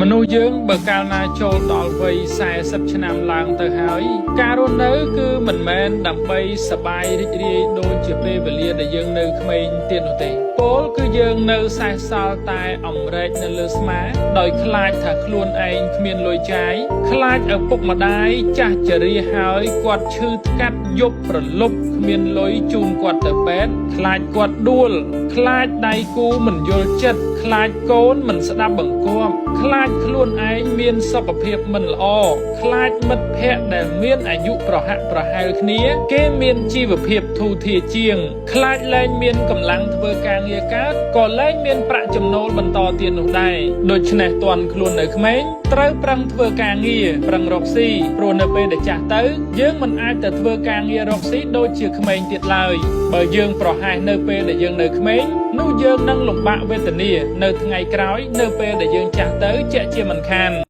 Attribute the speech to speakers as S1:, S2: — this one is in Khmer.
S1: มนุษย์យើងបើកាលណាចូលដល់វ័យ40ឆ្នាំឡើងទៅហើយការរស់នៅគឺមិនមែនដើម្បីសប្បាយរីករាយដូចជាពេលវេលាដែលយើងនៅក្មេងទៀតនោះទេពលគឺយើងនៅសេសសល់តែអំរែកនៅលើស្មាដោយខ្លាចថាខ្លួនឯងគ្មានលុយចាយខ្លាចឪពុកម្ដាយចាស់ជរាហើយគាត់ឈឺថ្កាត់យប់ប្រលប់គ្មានលុយជូនគាត់ទៅពេទ្យខ្លាចគាត់ដួលខ្លាចដៃគូមិនយល់ចិត្តខ្លាចកូនមិនស្ដាប់បង្គាប់ខ្លាចខ្លួនឯងមានសុខភាពមិនល្អខ្លាចមិត្តភ័ក្តិដែលមានអាយុប្រហាក់ប្រហែលគ្នាគេមានជីវភាពធូរធារជាងខ្លាចលែងមានកម្លាំងធ្វើការងារកើតក៏លែងមានប្រាក់ចំណូលបន្តទៀតនោះដែរដូច្នេះតន់ខ្លួននៅក្មេងត្រូវប្រឹងធ្វើការងារប្រឹងរកស៊ីព្រោះនៅពេលដែលចាស់ទៅយើងមិនអាចទៅធ្វើការងាររកស៊ីដូចជាក្មេងទៀតឡើយបើយើងប្រហែសនៅពេលដែលយើងនៅក្មេងនោះយើងនឹងលំបាកវេទនានៅថ្ងៃក្រោយនៅពេលដែលយើងចាស់ទៅជាក់ជាមិនខាន